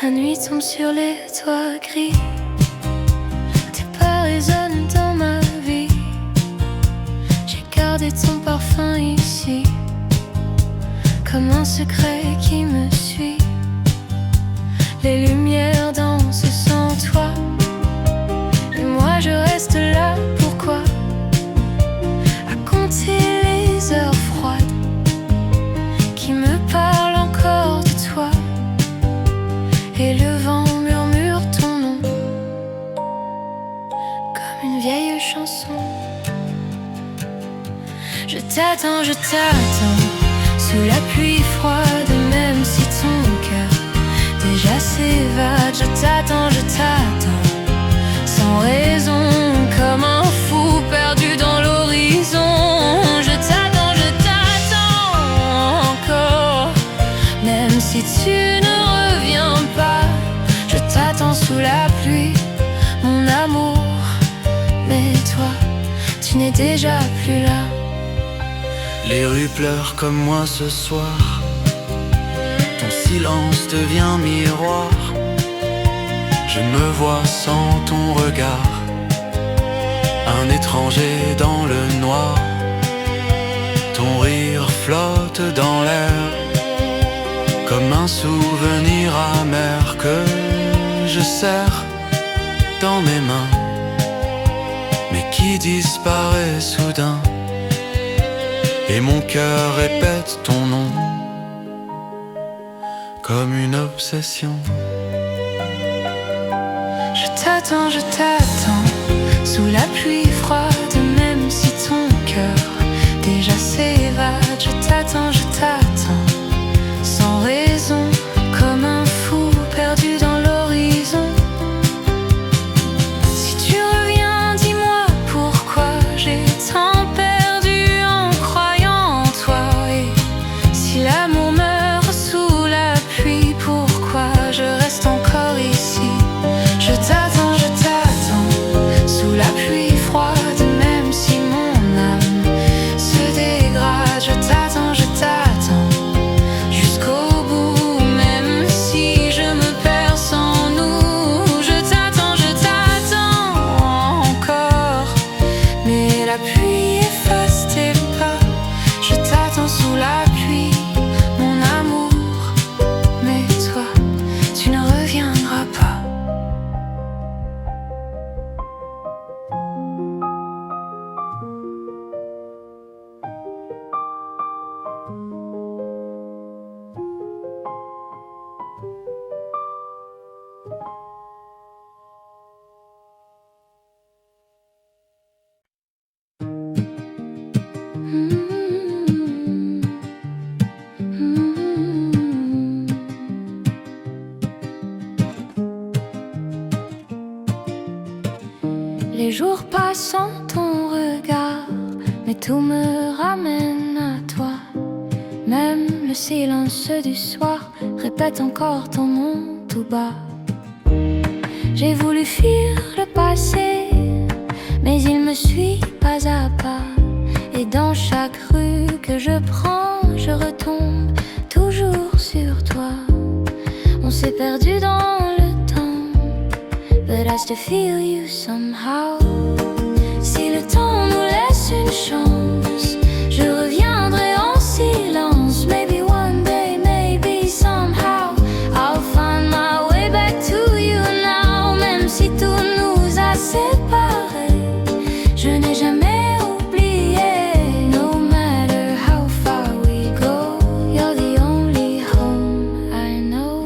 La nuit tombe sur les toits gris. Tes pas résonnent dans ma vie. J'ai gardé ton parfum ici, comme un secret qui me suit. Les lumières dansent sans toi, et moi je reste là. Pourquoi? À compter les heures froides qui me parlent encore de toi. Et le vent murmure ton nom comme une vieille chanson. Je t'attends sous la pluie froide, même si ton cœur déjà s'évade. Je t'attends sans raison, comme un fou perdu dans l'horizon. Je t'attends encore, même si tu ne reviens pas. Je t'attends sous la pluie, mon amour. Mais toi, tu n'es déjà plus là. Les rues pleurent comme moi ce soir. Ton silence devient miroir. Je me vois sans ton regard, un étranger dans le noir. Ton rire flotte dans l'air, comme un souvenir amer que je serre dans mes mains, mais qui disparaît soudain. Et mon cœur répète ton nom comme une obsession. Je t'attends sous la pluie froide, même si ton cœur déjà s'évade. Je t'attends sans raison, comme un fou perdu dans l'horizon. Si tu reviens, dis-moi pourquoi j'ai tant perdu en croyant en toi. Et si l'amour meurt sous la pluie, pourquoi je reste encore ici? Je t'attends sous la pluie froide, même si mon âme se dégrade. Je t'attends jusqu'au bout, même si je me perds sans nous. Je t'attends encore, mais la pluie efface tes pas. Je t'attends sous la pluie, mon amour. Mais toi, tu ne reviendras pas. Les jours passent sans ton regard, mais tout me ramène à toi. Même le silence du soir répète encore ton nom tout bas. J'ai voulu fuir le passé, mais il me suit pas à pas. Et dans chaque rue que je prends, je retombe toujours sur toi. On s'est perdu dans le temps, but I still feel you somehow. Si le temps nous laisse une chance, je reviendrai en silence. Maybe one day, maybe somehow, I'll find my way back to you now. Même si tout nous a séparés, je n'ai jamais oublié. No matter how far we go, you're the only home I know.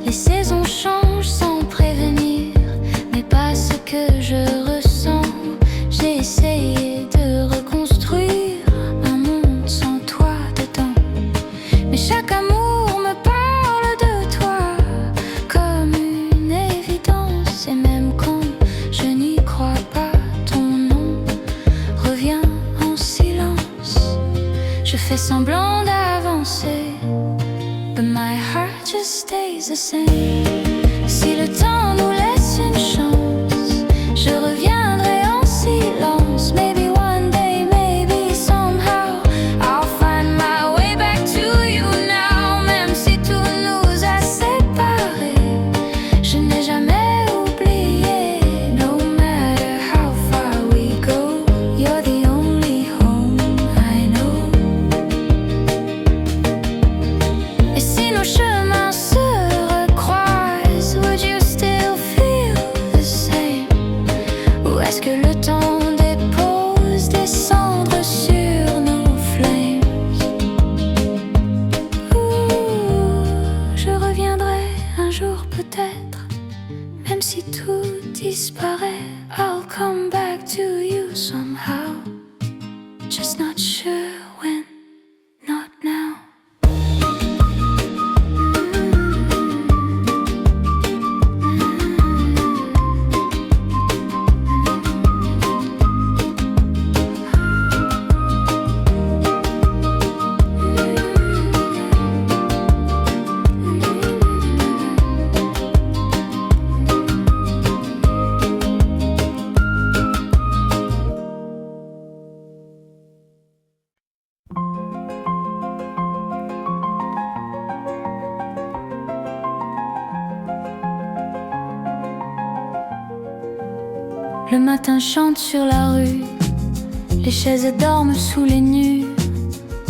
Les saisons changent sans prévenir, mais pas ce que je ressens. J'ai essayé de reconstruire un monde sans toi dedans, mais chaque amour me parle de toi comme une évidence. Et même quand je n'y crois pas, ton nom revient en silence. Je fais semblant d'avancer, but my heart just stays the same. Si le temps nous laisse une chance, Ou est-ce que le temps dépose des cendres sur nos flames? Je reviendrai un jour peut-être, même si tout disparaît. I'll come back to you somehow, just not sure when, not now. Le matin chante sur la rue, les chaises dorment sous les nues.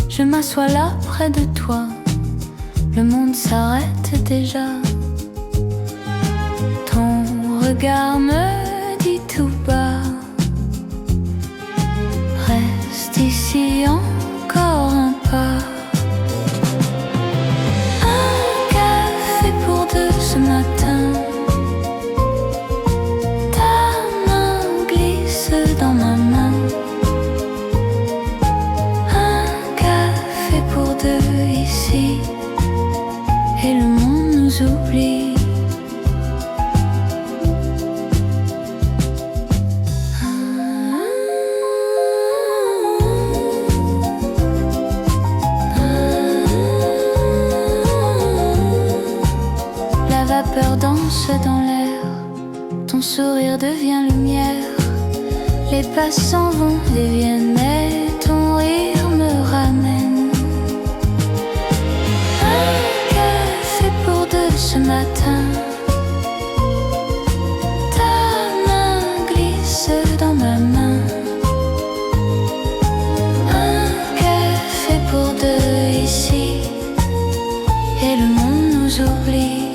Je m'assois là près de toi, le monde s'arrête déjà. Ton regard me dit tout bas, reste ici encore un pas. Un café pour deux ce matin. Dans ma main, un café pour deux ici, et le monde nous oublie. La vapeur danse dans l'air, ton sourire devient lumière. Les passants vont et viennent, mais ton rire me ramène. Un café pour deux ce matin. Ta main glisse dans ma main. Un café pour deux ici, et le monde nous oublie.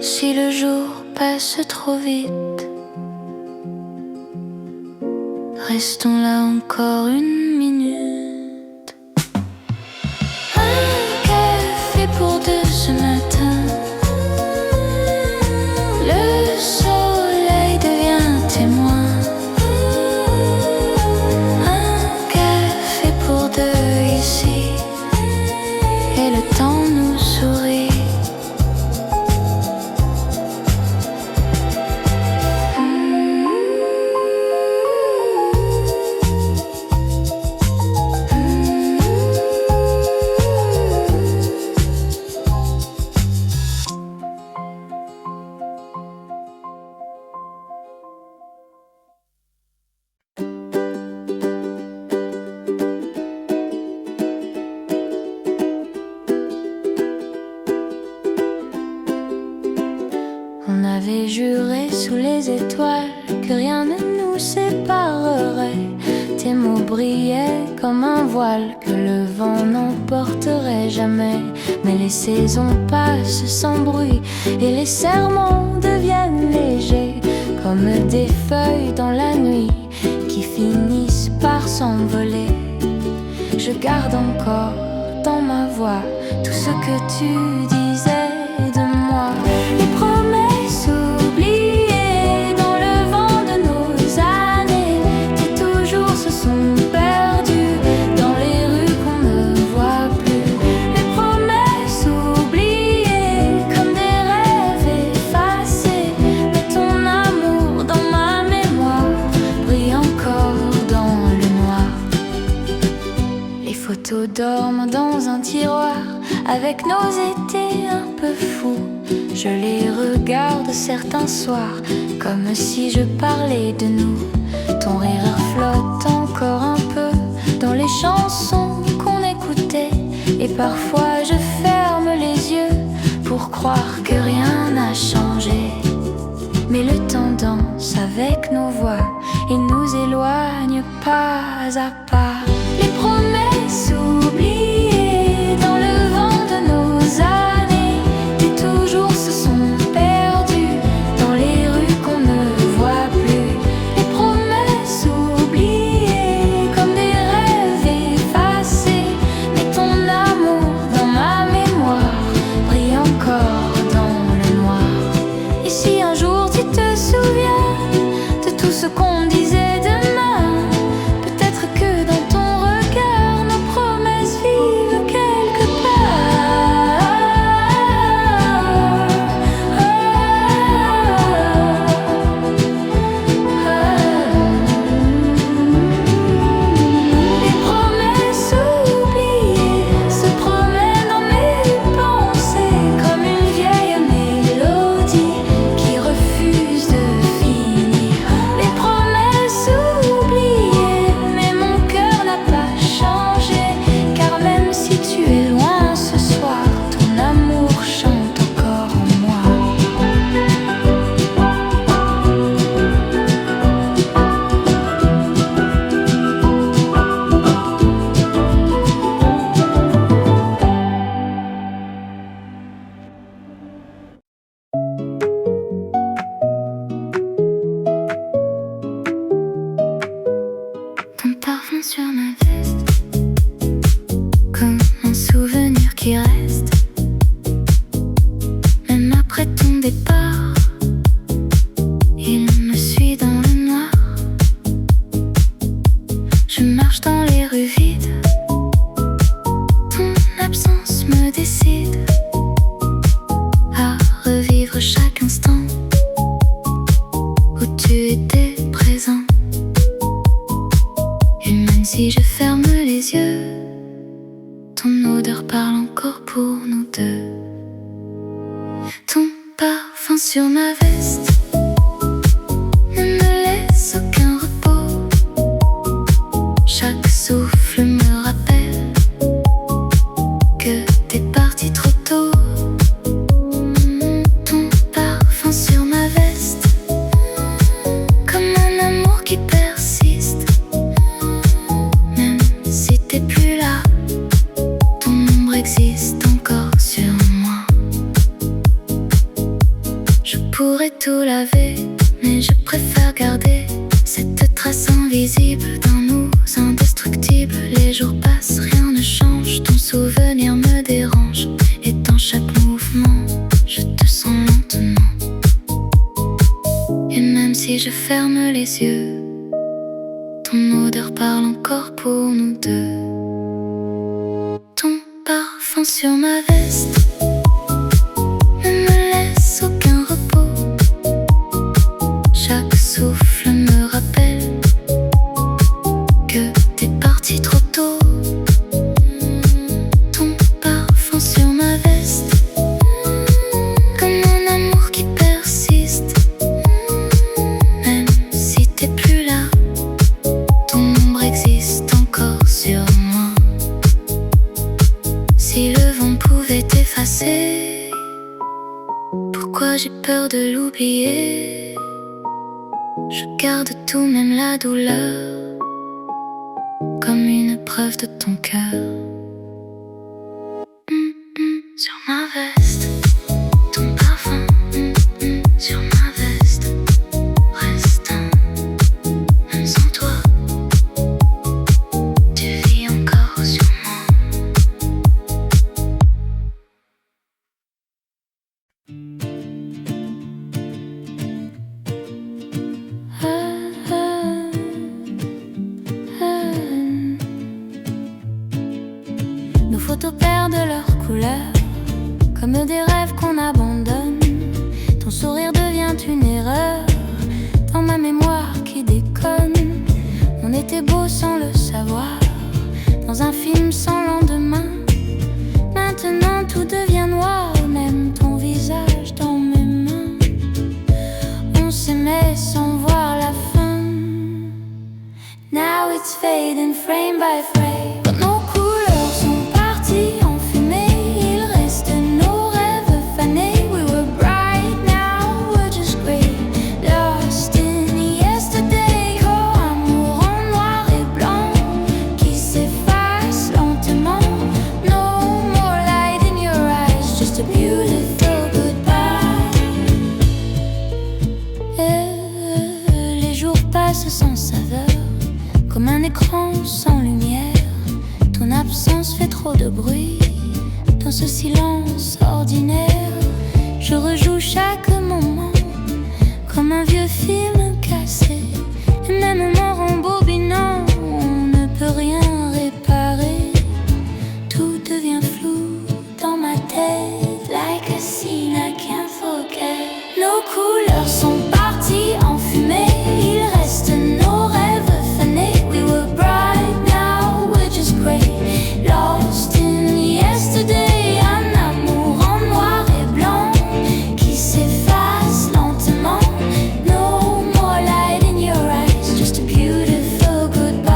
Si le jour passe trop vite, restons là encore une minute. Un café pour deux ce matin. Le soleil devient témoin. Un café pour deux ici, et le temps nous sourit. On avait juré sous les étoiles que rien ne nous séparerait. Tes mots brillaient comme un voile que le vent n'emporterait jamais. Mais les saisons passent sans bruit et les serments deviennent légers, comme des feuilles dans la nuit qui finissent par s'envoler. Je garde encore dans ma voix tout ce que tu disais de moi. Les promesses oubliées dans le vent de nos années qui toujours se sont perdues dans les rues qu'on ne voit plus. Les promesses oubliées comme des rêves effacés, mais ton amour dans ma mémoire brille encore dans le noir. Les photos dorment dans un tiroir avec nos étés un peu fous. Je les regarde certains soirs comme si je parlais de nous. Ton rire flotte encore un peu dans les chansons qu'on écoutait, et parfois je ferme les yeux pour croire que rien n'a changé. Mais le temps danse avec nos voix et nous éloigne pas à pas. Les promesses oubliées dans le vent de nos années qui toujours se sont parfum sur ma veste ne me laisse aucun repos. Chaque souffle me rappelle que t'es parti trop tôt. Ton parfum sur ma veste, comme un amour qui persiste. Même si t'es plus là, ton ombre existe encore sur moi. Je pourrais tout laver, mais je préfère garder cette trace invisible d'un nous indestructible. Les jours passent, rien ne change, ton souvenir me dérange. Et dans chaque mouvement, je te sens lentement. Et même si je ferme les yeux, ton odeur parle encore pour nous deux. Ton parfum sur ma veste ne me laisse aucun repos. Chaque souffle me rappelle que t'es parti trop tôt. Ton parfum sur ma veste, comme un amour qui persiste. Même si t'es plus là, ton ombre existe encore sur moi. Si le vent pouvait t'effacer, pourquoi j'ai peur de l'oublier? Je garde tout, même la douleur, comme une preuve de ton cœur. Sur ma veste, ton parfum. Sur ma veste, reste. Même sans toi, tu vis encore sur moi. Nos photos perdent leur couleur, comme des rêves qu'on abandonne. Ton sourire devient une erreur dans ma mémoire qui déconne. On était beau sans le savoir, dans un film sans lendemain. Maintenant tout devient noir, même ton visage dans mes mains. On s'aimait sans voir la fin. Now it's fading frame by frame. Nos couleurs sont parties en fumée, il reste nos rêves fanés. We were bright, now we're just grey, lost in yesterday. Oh, amour en noir et blanc qui s'efface lentement. No more light in your eyes, just a beautiful goodbye. Les jours passent sans saveur, comme un écran sans lumière. Ton absence fait trop de bruit dans ce silence ordinaire. Je rejoue chaque moment comme un vieux film cassé. Et même en rembobinant, on ne peut rien réparer. Tout devient flou dans ma tête, like a scene I can't forget. Nos couleurs sont parties en fumée, il reste nos rêves fanés. We were bright, now we're just grey, lost in yesterday. Un amour en noir et blanc qui s'efface lentement. No more light in your eyes, just a beautiful goodbye.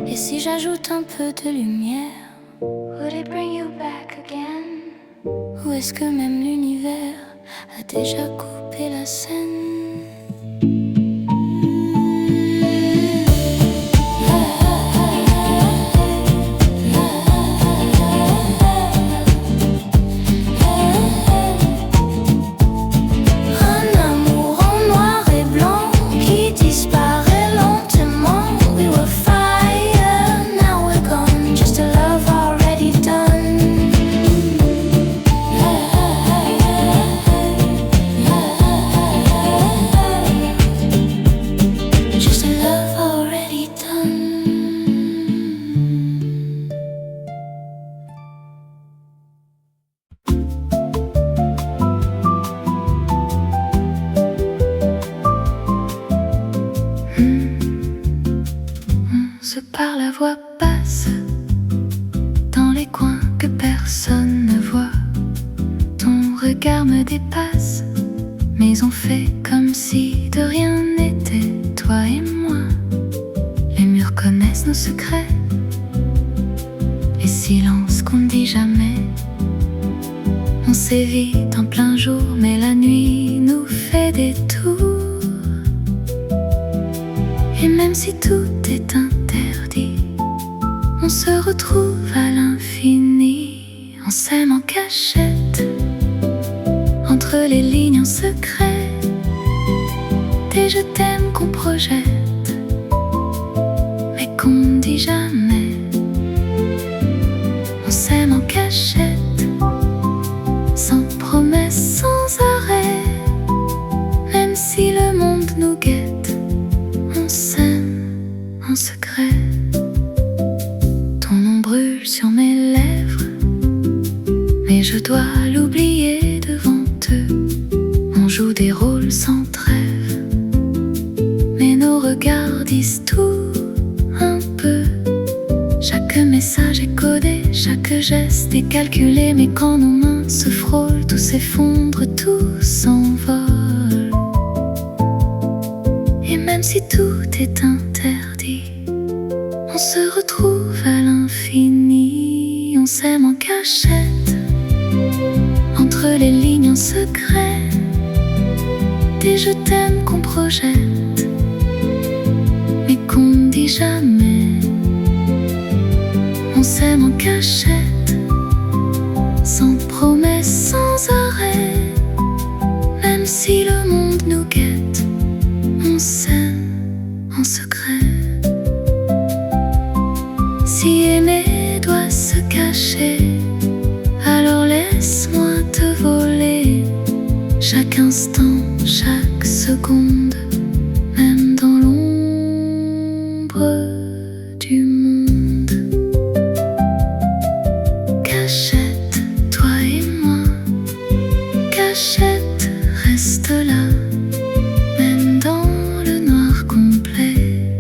Et si j'ajoute un peu de lumière, would it bring you back again? Ou est-ce que même l'univers a déjà coupé la scène? Un amour en noir et blanc qui disparaît lentement. We were fire, now we're gone, just a love already done. se parle à voix basse dans les coins que personne ne voit. Ton regard me dépasse, mais on fait comme si de rien n'était, toi et moi. Les murs connaissent nos secrets, les silences qu'on ne dit jamais. On s'évite en plein jour, mais la nuit nous fait des tours. Et même si tout est interdit, on se retrouve à l'infini. On s'aime en cachette, entre les lignes en secret, des je t'aime qu'on projette, mais qu'on dit jamais. On s'aime en cachette, sans promesse, sans arrêt, même si le monde nous guette. On s'aime en secret. Ton nom brûle sur mes lèvres, mais je dois l'oublier devant eux. On joue des rôles sans trêve, mais nos regards disent tout un peu. Chaque message est codé, chaque geste est calculé, mais quand nos mains se frôlent, tout s'effondre, tout s'envole. Et même si tout est interdit, on se retrouve à l'infini. On s'aime en cachette, entre les lignes en secret, des je t'aime qu'on projette, mais qu'on ne dit jamais. On s'aime en cachette, sans promesse, sans arrêt, même si le monde nous guette. On s'aime en secret. Si aimer doit se cacher, alors laisse-moi te voler. Chaque instant, chaque seconde, même dans l'ombre du monde. Cachette, toi et moi, cachette, reste là, même dans le noir complet.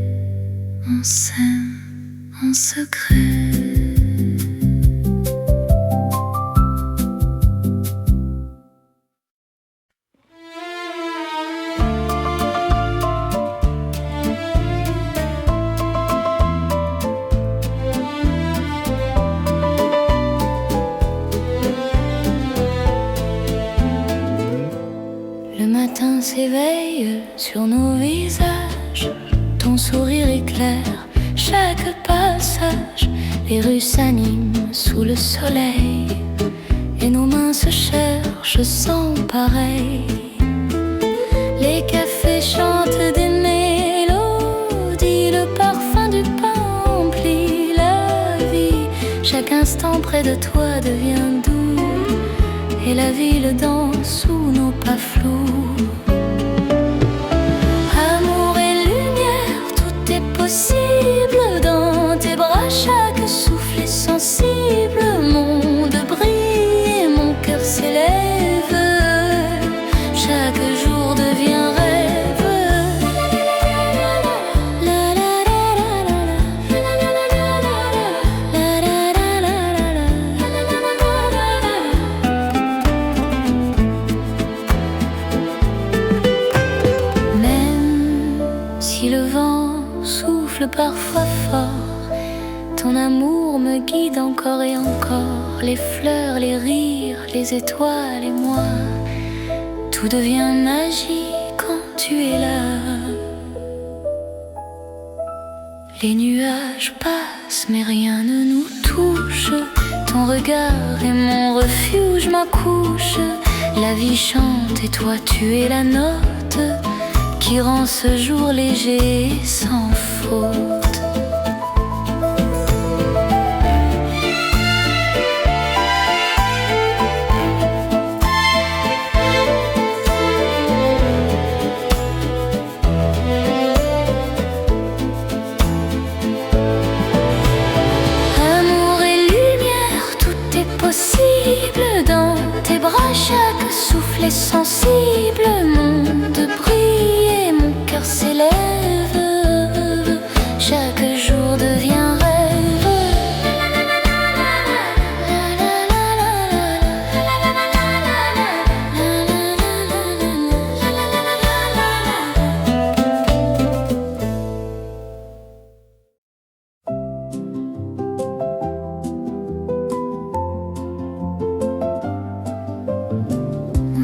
On s'aime en secret. Le matin s'éveille sur nos visages, ton sourire éclaire chaque passage. Les rues s'animent sous le soleil, et nos mains se cherchent sans pareil. Les cafés chantent des mélodies, le parfum du pain emplit la vie. Chaque instant près de toi devient doux, et la ville danse sous nos pas flous. Amour et lumière, tout est possible dans tes bras. Chaque souffle est sensible, monde brille et mon cœur s'élève. Chaque jour devient rêve. Si le vent souffle parfois fort, ton amour me guide encore et encore. Les fleurs, les rires, les étoiles et moi, tout devient magie quand tu es là. Les nuages passent mais rien ne nous touche. Ton regard est mon refuge, ma couche. La vie chante et toi tu es la note qui rend ce jour léger et sans faute. Amour et lumière, tout est possible dans tes bras. Chaque souffle est sensible, monde brille et mon cœur s'élève. Chaque jour de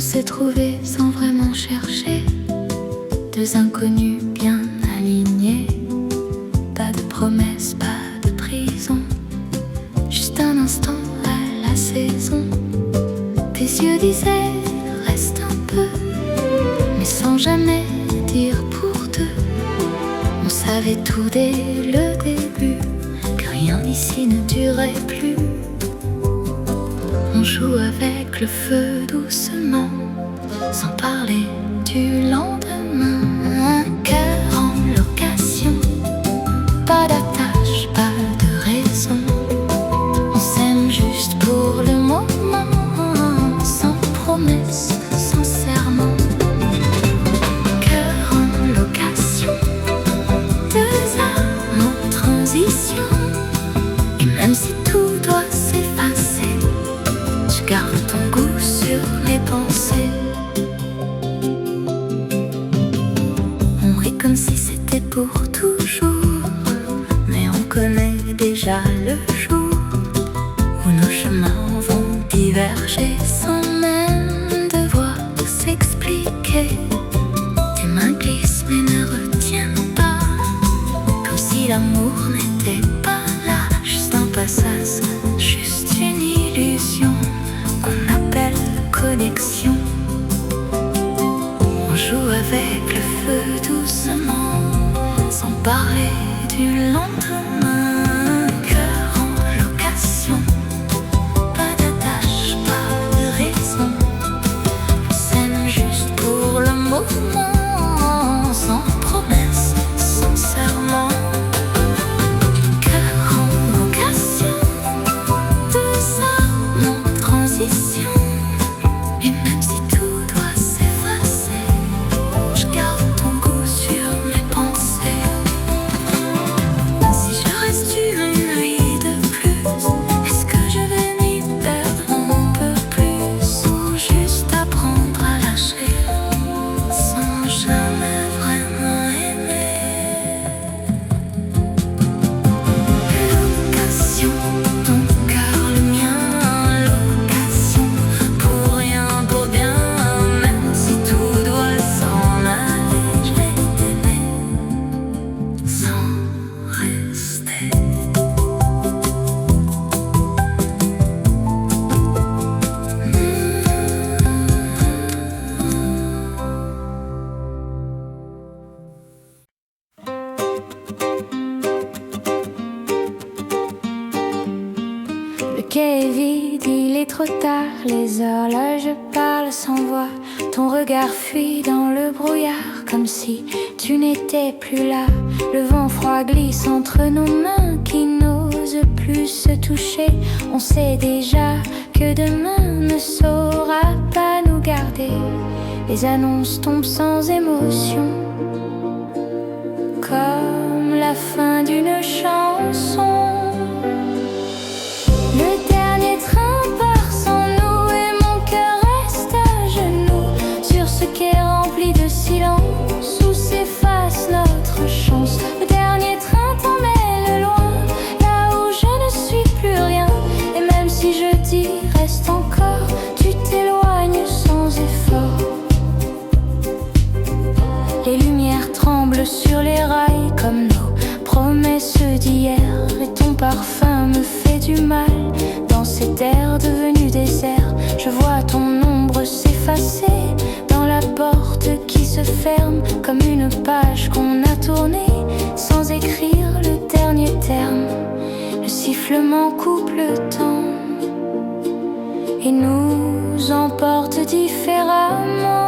s'est trouvés sans vraiment chercher, deux inconnus bien alignés. Pas de promesses, pas de prison, juste un instant à la saison. Tes yeux disaient reste un peu, mais sans jamais dire pour deux. On savait tout dès le début, que rien ici ne durait plus. On joue avec le feu doucement, sans parler du lendemain. Un cœur en location, pas d'attache, pas de raison. On s'aime juste pour le moment, sans promesse, sans serment. Cœur en location, deux âmes en transition. Et même si tout doit s'effacer, je garde ton goût sur mes pensées. On rit comme si c'était pour toujours, mais on connaît déjà le jour où nos chemins vont diverger sans même devoir s'expliquer. Tes mains glissent mais ne retiennent pas, comme si l'amour n'était pas là. Juste un passage, juste une illusion qu'on appelle connexion. On joue avec le feu doucement, sans parler du lendemain. Cœur en location, pas d'attache, pas de raison. On s'aime juste pour le moment, sans promesse, sans serment. Cœur en location, deux âmes en transition. Et même si tout doit s'effacer, je garde ton goût sur mes pensées. Si je reste une nuit de plus, est-ce que je vais m'y perdre un peu plus, ou juste apprendre à lâcher sans jamais vraiment aimer? Location, ton cœur, le mien, location, pour rien, pour bien. Même si tout doit s'en aller, je vais t'aimer sans rester. Le quai est vide, il est trop tard, les horloges parlent sans voix. Ton regard fuit dans le brouillard, comme si tu n'étais plus là. Le vent froid glisse entre nos mains qui n'osent plus se toucher. On sait déjà que demain ne saura pas nous garder. Les annonces tombent sans émotion, comme la fin d'une chanson. Le dernier train part sans nous et mon cœur reste à genoux sur ce quai rempli de silence où s'efface notre chance. Le dernier train t'emmène loin, là où je ne suis plus rien. Et même si je dis reste encore, tu t'éloignes sans effort. Les lumières tremblent sur les rails comme nos promesses d'hier. Et ton parfum me fait du mal dans cet air devenu désert. Je vois ton ombre s'effacer dans la porte qui se ferme, comme une page qu'on a tournée sans écrire le dernier terme. Le sifflement coupe le temps et nous emporte différemment.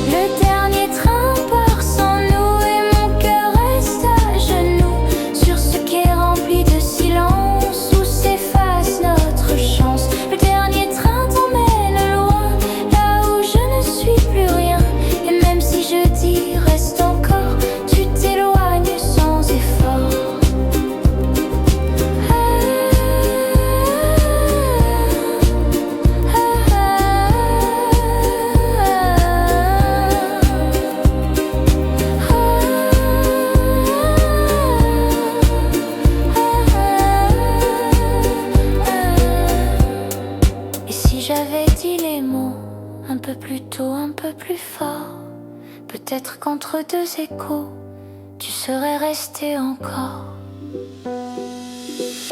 Le dernier train part sans nous et mon cœur reste à genoux sur ce quai rempli de silence où s'efface notre chance. Le dernier train t'emmène loin, là où je ne suis plus rien. Et même si je dis reste encore, tu t'éloignes sans effort. entre deux échos, tu serais resté encore.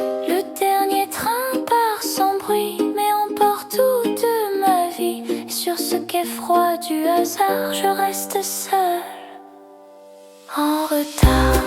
Le dernier train part sans bruit, mais emporte toute ma vie. Et sur ce quai froid du hasard, je reste seule, en retard.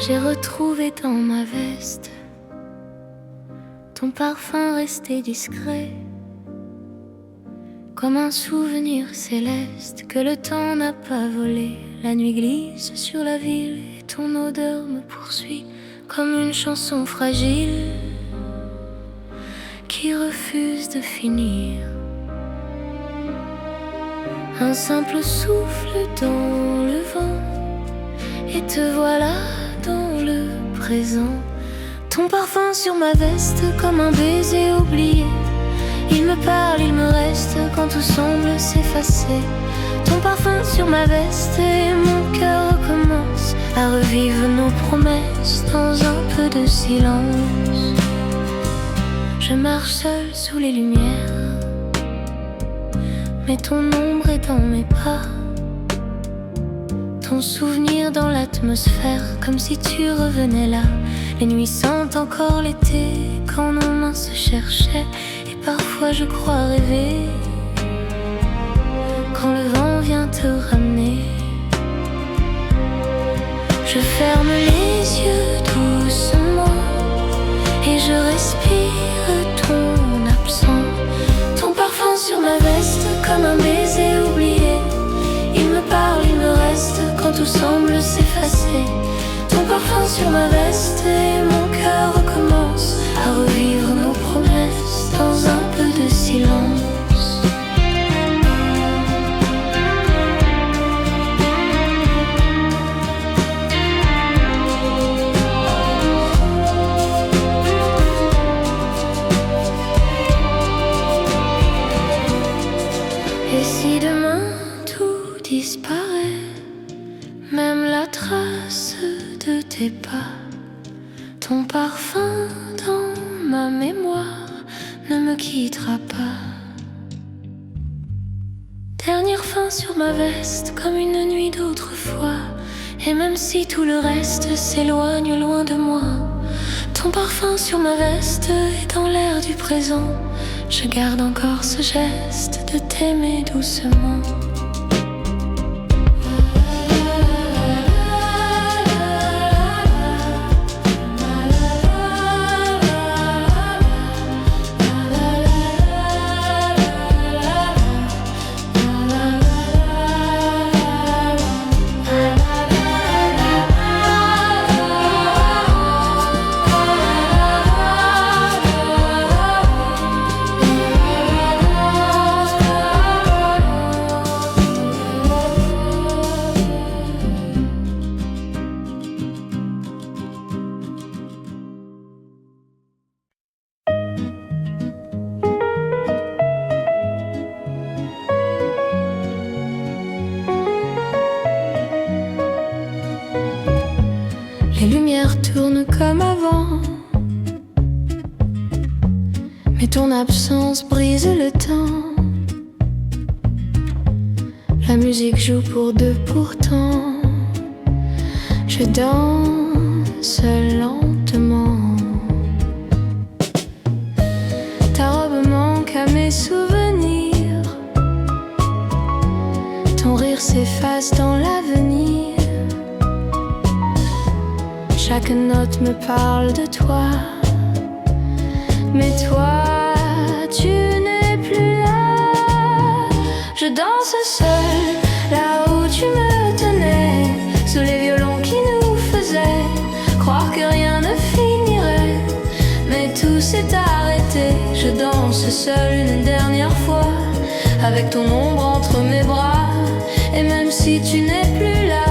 J'ai retrouvé dans ma veste ton parfum resté discret, comme un souvenir céleste que le temps n'a pas volé. La nuit glisse sur la ville et ton odeur me poursuit comme une chanson fragile qui refuse de finir. Un simple souffle dans le vent et te voilà dans le présent. Ton parfum sur ma veste comme un baiser oublié. Il me parle, il me reste quand tout semble s'effacer. Ton parfum sur ma veste et mon cœur recommence à revivre nos promesses dans un peu de silence. Je marche seule sous les lumières, mais ton ombre est dans mes pas. Ton souvenir dans l'atmosphère, comme si tu revenais là. Les nuits sentent encore l'été quand nos mains se cherchaient. Et parfois je crois rêver quand le vent vient te ramener. Je ferme les yeux doucement et je respire ton absent. Ton parfum sur ma veste comme un baiser oublié. Il me parle, il me reste quand tout semble s'effacer. Ton parfum sur ma veste et mon cœur recommence à revivre nos promesses dans un peu de silence. Et si demain tout disparaît, même la trace de tes pas, ton parfum dans ma mémoire ne me quittera pas. Dernière fin sur ma veste comme une nuit d'autrefois. Et même si tout le reste s'éloigne loin de moi, ton parfum sur ma veste est dans l'air du présent. Je garde encore ce geste de t'aimer doucement. Les lumières tournent comme avant, mais ton absence brise le temps. La musique joue pour deux pourtant. Je danse lentement. Ta robe manque à mes souvenirs. Ton rire s'efface dans l'avenir. Chaque note me parle de toi, mais toi, tu n'es plus là. Je danse seule, là où tu me tenais, sous les violons qui nous faisaient croire que rien ne finirait. seul une dernière fois, avec ton ombre entre mes bras. Et même si tu n'es plus là,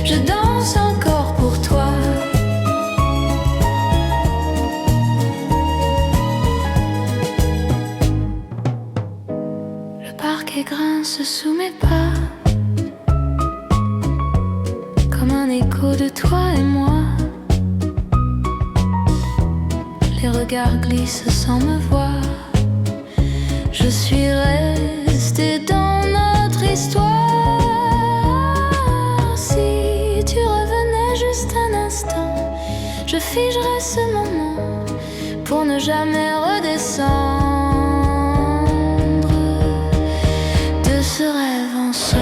je danse encore pour toi. Le parquet grince sous mes pas, comme un écho de toi et moi. Les regards glissent sans me voir. Je suis restée dans notre histoire. Si tu revenais juste un instant, je figerais ce moment pour ne jamais redescendre de ce rêve en sombre.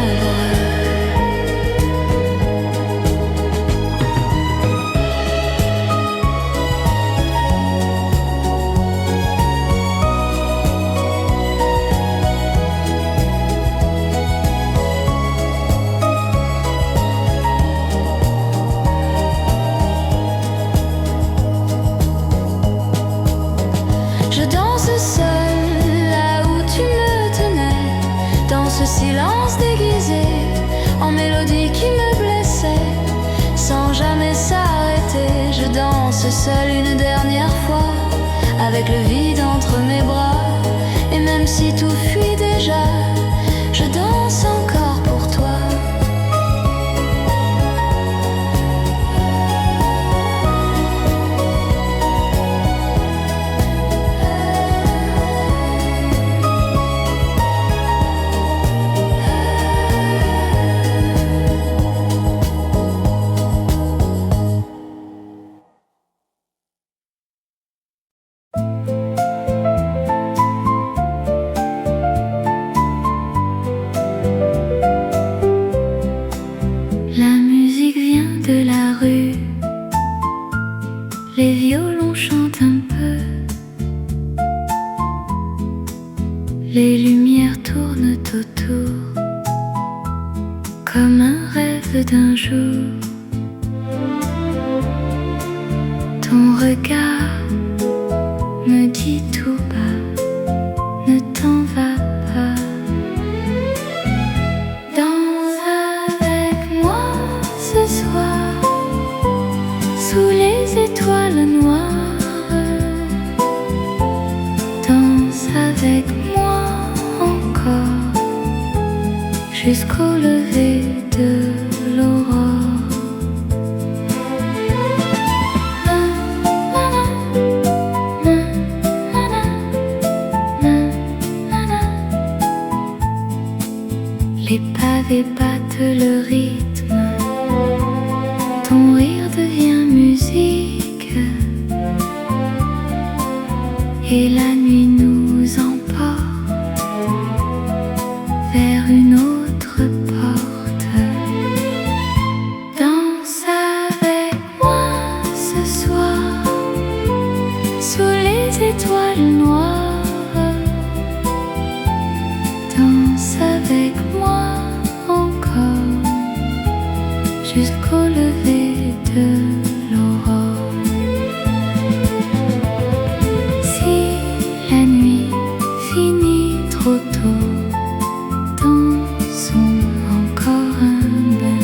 Je danse seule là où tu me tenais, dans ce silence déguisé, en mélodie qui me blessait, sans jamais s'arrêter. Je danse seule une dernière fois, avec le vide entre mes bras. Et même si tout fuit déjà, je danse encore pour toi. La musique vient de la rue, les violons chantent un peu, les lumières tournent autour, comme un rêve d'un jour. Ton regard me dit tout bas, ne t'en va pas. Ce soir, sous les étoiles noires, danse avec moi encore jusqu'au lever de l'aurore. Les pavés battent le rythme, ton rire devient musique, et la nuit nous emporte vers une autre porte. Danse avec moi ce soir, sous les étoiles noires. Danse avec moi encore jusqu'au lever de l'aurore. Si la nuit finit trop tôt, dansons encore un bain.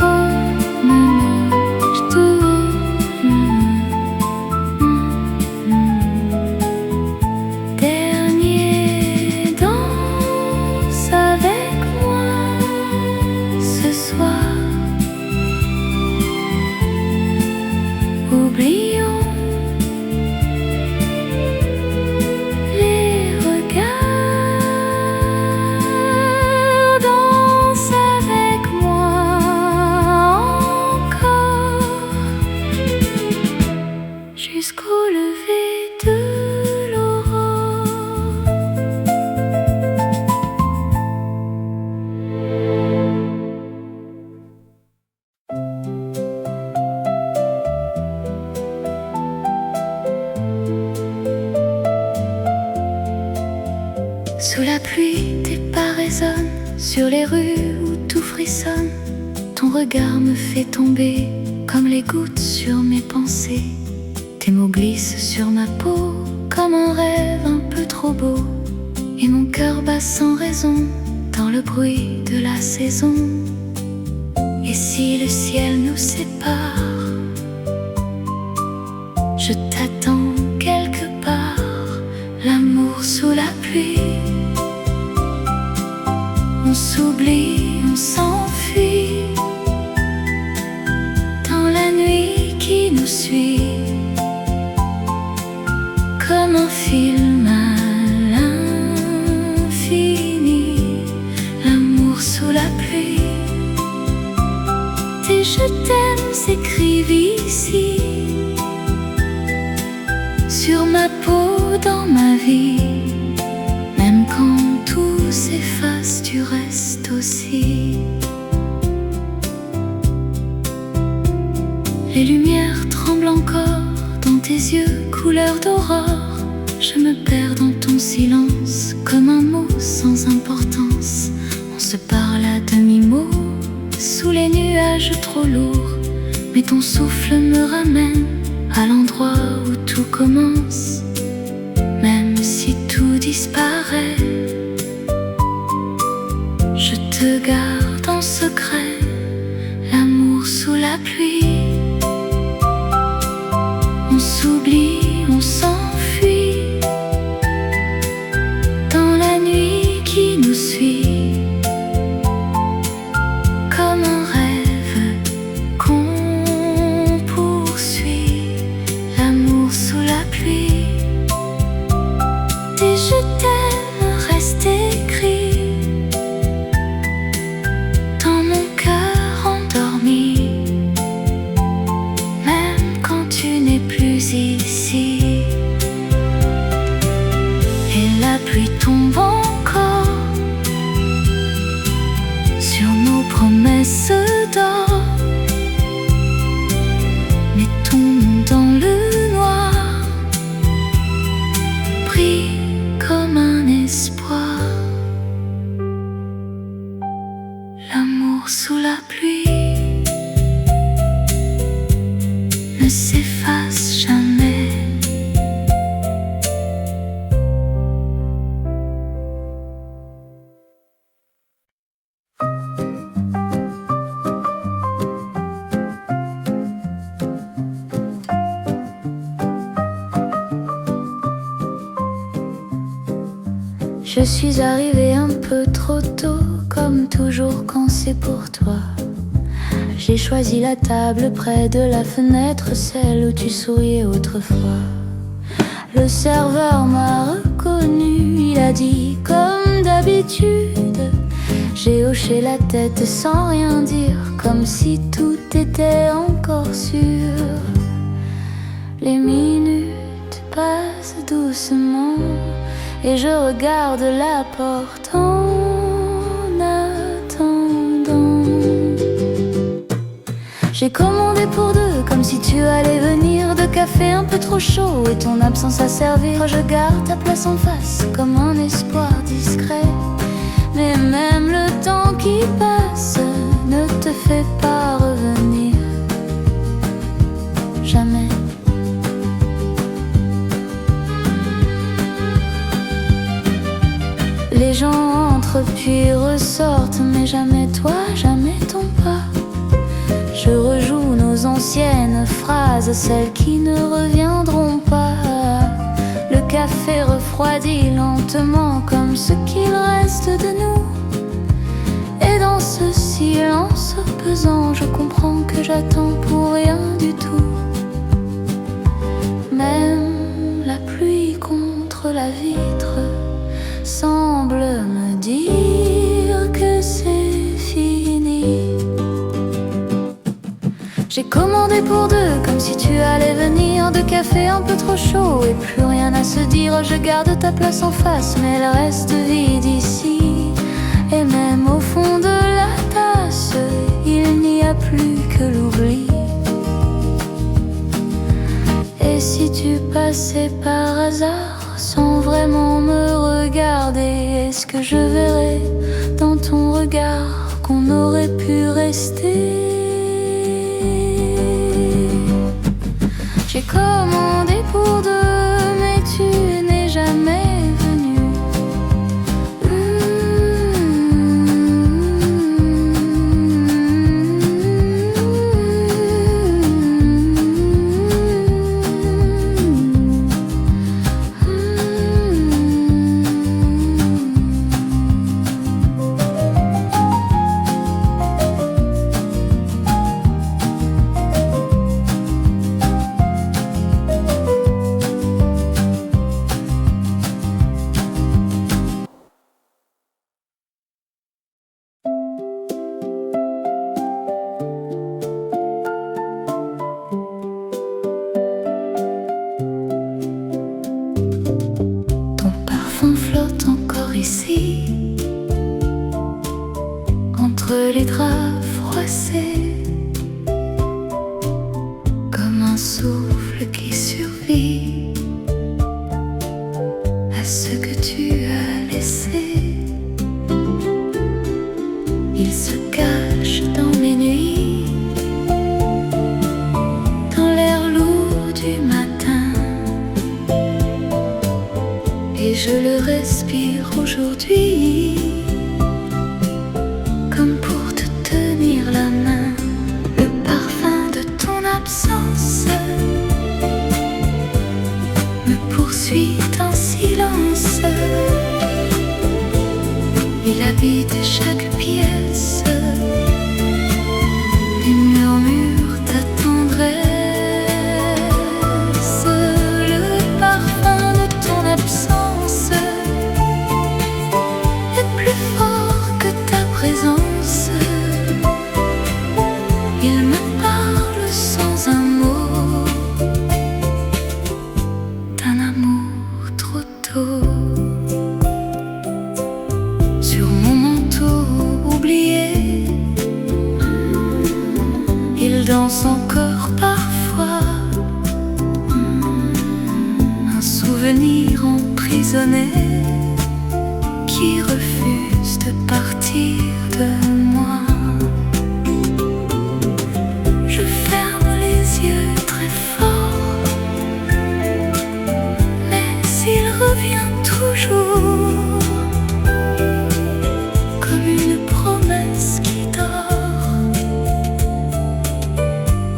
Oh, maman, je te veux. Dernier, danse avec moi ce soir. Oublions les regards, danse avec moi encore jusqu'au lever de l'aurore. Sous la pluie, tes pas résonnent sur les rues où tout frissonne. Ton regard me fait tomber comme les gouttes sur mes pensées. Tes mots glissent sur ma peau comme un rêve un peu trop beau. Et mon cœur bat sans raison dans le bruit de la saison. Et si le ciel nous sépare, je t'attends quelque part, l'amour sous la pluie. On s'oublie, on s'enfuit dans la nuit qui nous suit, comme un film à l'infini, l'amour sous la pluie. Tes je t'aime s'écrivent ici, sur ma peau, dans ma vie. Même quand tout s'efface, tu restes aussi. Les lumières tremblent encore dans tes yeux, couleur d'aurore. Je me perds dans ton silence, comme un mot sans importance. On se parle à demi-mot, sous les nuages trop lourds. Mais ton souffle me ramène à l'endroit où tout commence. Même si tout disparaît, je te garde en secret, l'amour sous la pluie. On s'oublie, on s'enfuit dans la nuit qui nous suit, comme un rêve qu'on poursuit, l'amour sous la pluie. Tes je t'aime restent écrits dans mon cœur endormi, même quand tu n'es plus ici. Et la pluie tombe encore sur nos promesses d'or. Mettons dans le noir, brille comme un espoir, l'amour sous la pluie ne s'efface jamais. Je suis arrivée un peu trop tôt, comme toujours quand c'est pour toi. J'ai choisi la table près de la fenêtre, celle où tu souriais autrefois. Le serveur m'a reconnu, il a dit comme d'habitude. J'ai hoché la tête sans rien dire, comme si tout était encore sûr. Les minutes passent doucement et je regarde la porte en attendant. J'ai commandé pour deux, comme si tu allais venir. De café un peu trop chaud et ton absence à servir. Je garde ta place en face, comme un espoir discret. Mais même le temps qui passe ne te fait pas revenir. Jamais. Les gens entrent puis ressortent, mais jamais toi, jamais ton pas. Je rejoue nos anciennes phrases, celles qui ne reviendront pas. Le café refroidit lentement, comme ce qu'il reste de nous. Et dans ce silence pesant, je comprends que j'attends pour rien du tout. Même la pluie contre la vitre semble me dire que c'est fini. J'ai commandé pour deux, comme si tu allais venir. De café un peu trop chaud et plus rien à se dire. Je garde ta place en face, mais elle reste vide ici. Et même au fond de la tasse, il n'y a plus que l'oubli. Et si tu passais par hasard, sans vraiment me regarder, est-ce que je verrais dans ton regard qu'on aurait pu rester? J'ai commandé pour deux, mais tu ici, entre les draps froissés, comme un souffle qui survit à ce que tu as laissé. Il se cache dans mes nuits, dans l'air lourd du matin, et je le respire aujourd'hui, comme pour te tenir la main. Le parfum de ton absence me poursuit en silence. Il habite chaque pièce et murmure ta tendresse. Le parfum de ton absence est plus fort que ta présence. Il me parle sans un mot d'un amour trop tôt. Sur mon manteau oublié, il danse encore parfois, un souvenir emprisonné qui refuse de partir de moi. Je ferme les yeux très fort, mais il revient toujours, comme une promesse qui dort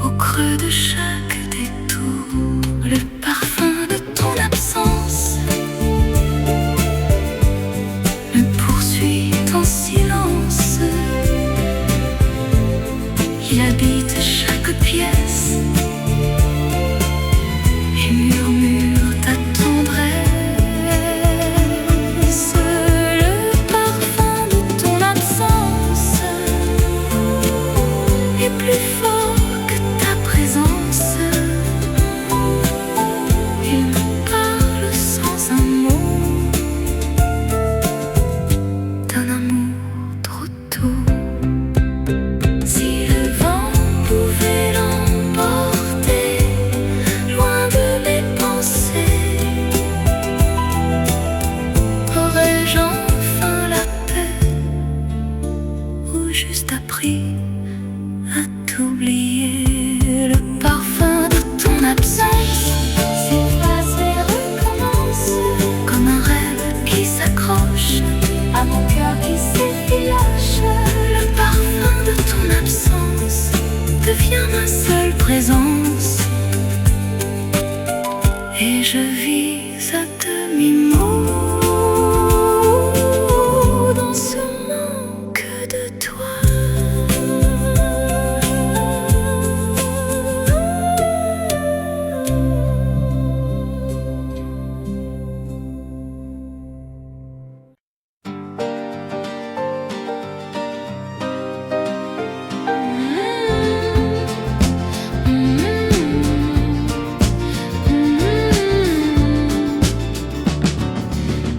au creux de chaque détour. Le parfum de ton absence me poursuit en silence. Il habite chaque pièce et murmure ta tendresse. Le parfum de ton absence est plus fort que ta présence. Il me parle sans un mot d'un amour trop tôt. Si le vent pouvait l'emporter loin de mes pensées, aurais-je enfin la paix ou juste appris à t'oublier? Le parfum de ton absence s'efface et recommence, comme un rêve qui s'accroche à mon cœur qui s'effiloche. Le parfum de ton absence devient ma seule présence, et je vis à demi-mot dans ce manque de toi.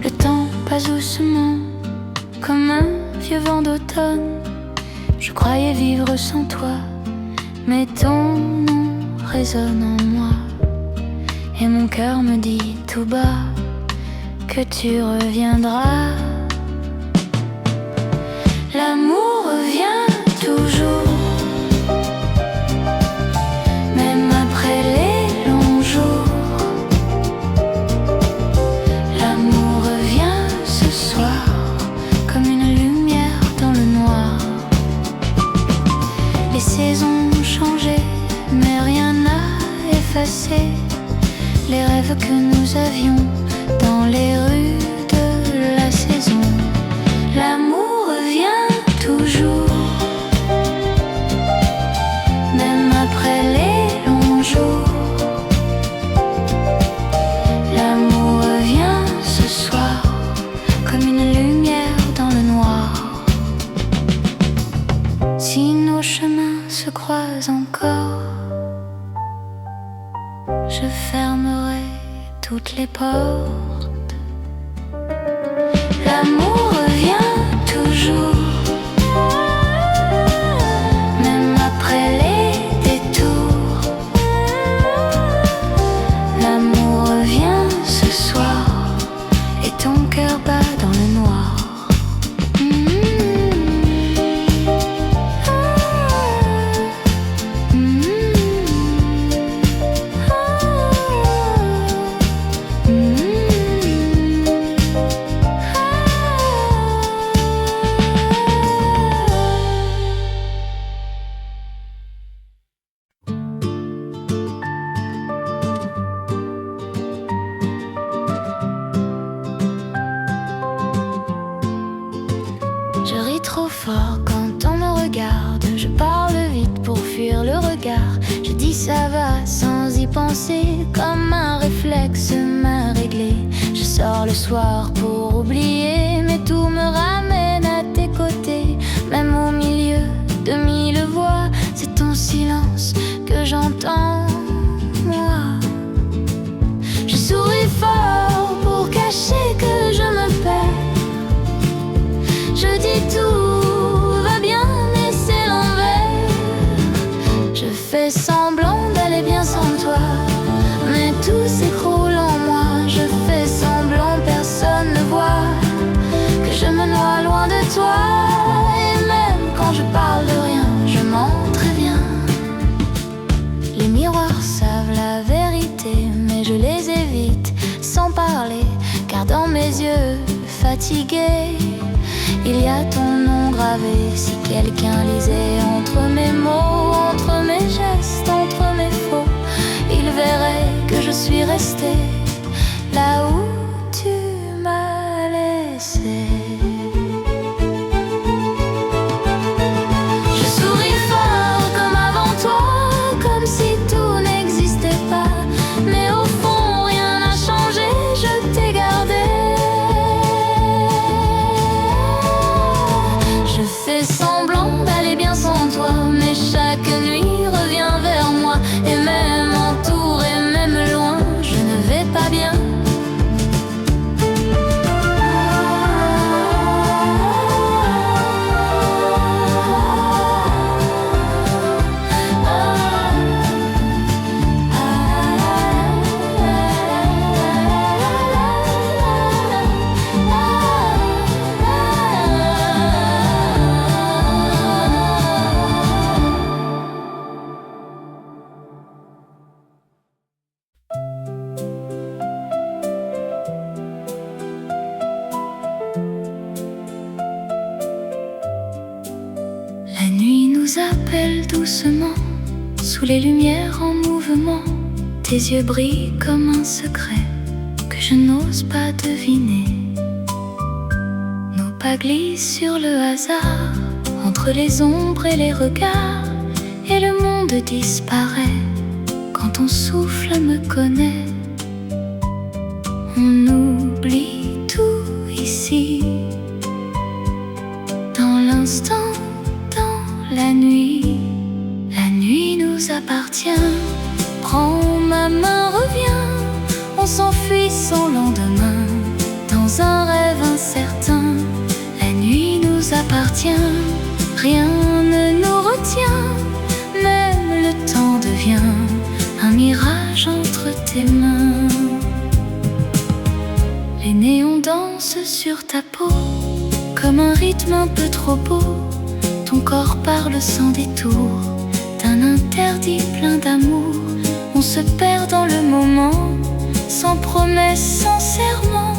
Le temps passe doucement, comme un vieux vent d'automne. Je croyais vivre sans toi, mais ton nom résonne en moi, et mon cœur me dit tout bas que tu reviendras. L'amour revient toujours, même après les longs jours. L'amour revient ce soir, comme une lumière dans le noir. Les saisons ont changé, mais rien n'a effacé les rêves que nous avions dans les rues de la saison. L'amour revient toujours, même après les longs jours. L'amour revient ce soir, comme une lumière dans le noir. Si nos chemins se croisent encore, je fermerai toutes les portes. L'amour revient toujours, même après les détours. L'amour revient ce soir, et ton cœur bat dans le noir. Je ris trop fort quand on me regarde. Je parle vite pour fuir le regard. Je dis ça va sans y penser, comme un réflexe m'a réglé. Je sors le soir pour oublier, mais tout me ramène à tes côtés. Même au milieu de mille voix, c'est ton silence que j'entends, moi. Je souris fort pour cacher que je me perds. Je dis tout va bien, mais c'est l'envers. Je fais semblant d'aller bien sans toi, mais tout s'écroule en moi. Je fais semblant, personne ne voit que je me noie loin de toi. Et même quand je parle de rien, je mens très bien. Les miroirs savent la vérité, mais je les évite sans parler, car dans mes yeux fatigués, il y a ton nom gravé. Si quelqu'un lisait entre mes mots, entre mes gestes, entre mes faux, il verrait que je suis restée là où tu m'as laissé. Je souris fort comme avant toi, comme si tout n'existait pas. Mais au fond rien n'a changé, je t'ai gardé. Je fais semblant d'aller bien sans toi, mais chaque nuit revient vers moi. Et même entouré, même loin, je ne vais pas bien. La nuit nous appelle doucement, sous les lumières en mouvement. Tes yeux brillent comme un secret que je n'ose pas deviner. Nos pas glissent sur le hasard, entre les ombres et les regards. Et le monde disparaît quand ton souffle me connaît. On oublie tout ici, dans l'instant, la nuit nous appartient. Prends ma main, reviens, on s'enfuit sans lendemain, dans un rêve incertain. La nuit nous appartient, rien ne nous retient. Même le temps devient un mirage entre tes mains. Les néons dansent sur ta peau, comme un rythme un peu trop beau. Ton corps parle sans détour, d'un interdit plein d'amour. On se perd dans le moment, sans promesse, sans serment.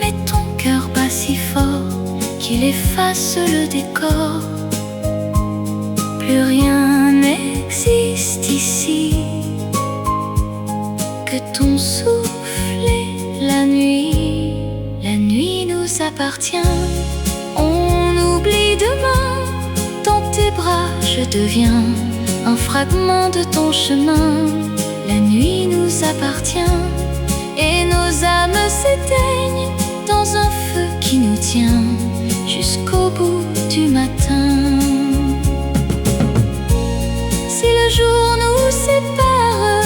Mais ton cœur bat si fort qu'il efface le décor. Plus rien n'existe ici que ton souffle et la nuit. La nuit nous appartient, on oublie demain. Dans tes bras je deviens un fragment de ton chemin. La nuit nous appartient et nos âmes s'éteignent dans un feu qui nous tient jusqu'au bout du matin. Si le jour nous sépare,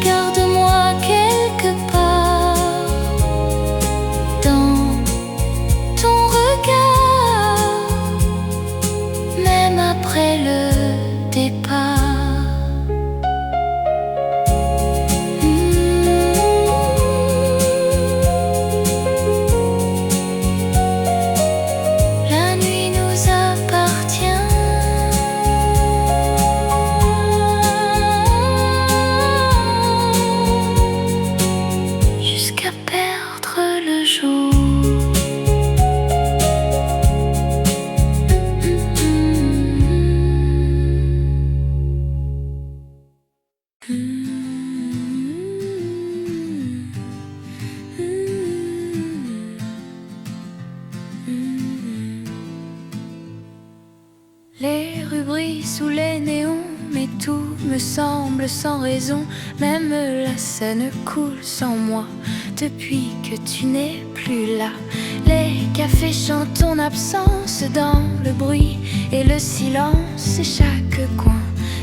garde-moi quelque part tout me semble sans raison. Même la Seine coule sans moi depuis que tu n'es plus là. Les cafés chantent ton absence dans le bruit et le silence. Et chaque coin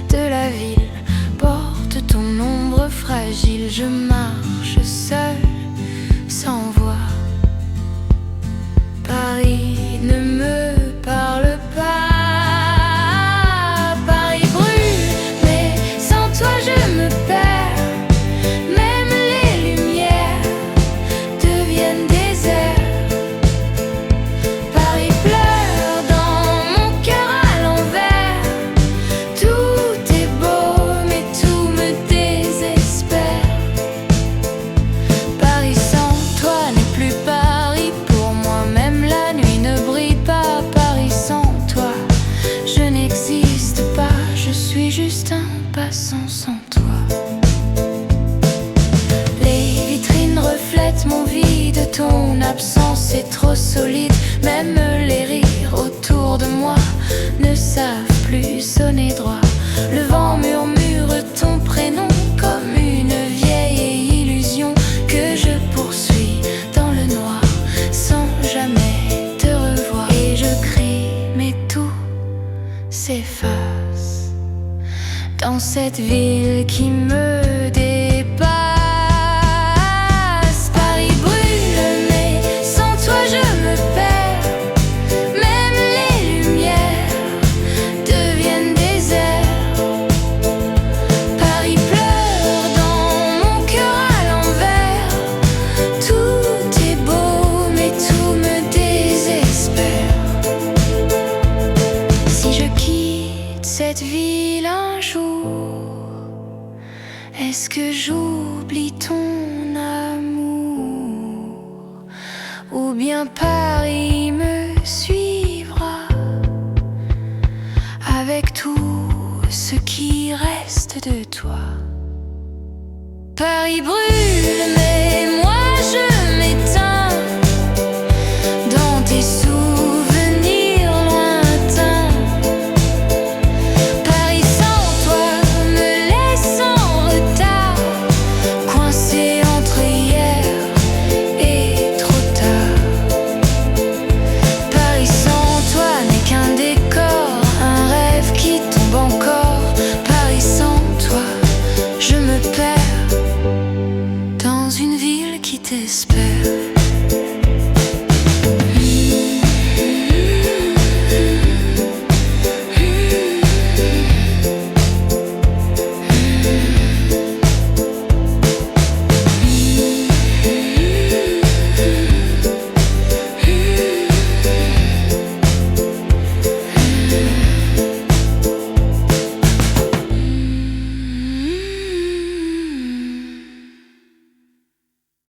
de la ville porte ton ombre fragile. Je marche seule, sans voix. Paris ne me parle pas. Paris brûle, mais sans toi je me perds. Même les lumières deviennent déserts. Paris pleure dans mon cœur à l'envers. Tout est beau, mais tout me désespère. Paris sans toi n'est plus Paris pour moi. Même la nuit ne brille pas. Paris sans toi, je n'existe pas. Je suis juste un passant sans toi. Les vitrines reflètent mon vide. Ton absence est trop solide. Même les rires autour de moi ne savent plus sonner droit. Le vent murmure ton prénom comme une vieille illusion que je poursuis dans le noir sans jamais te revoir. Et je crie, mais tout s'efface dans cette ville qui me dépasse. Paris brûle, mais sans toi je me perds. Même les lumières deviennent déserts. Paris pleure dans mon cœur à l'envers. Tout est beau, mais tout me désespère. Si je quitte cette ville un jour, est-ce que j'oublie ton amour? Ou bien Paris me suivra avec tout ce qui reste de toi? Paris brûle, mais moi je m'éteins dans tes souvenirs lointains. Paris sans toi me laisse en retard, coincé entre hier et trop tard. Paris sans toi n'est qu'un décor, un rêve qui tombe encore. Paris sans toi, je me perds dans une ville qui t'espère.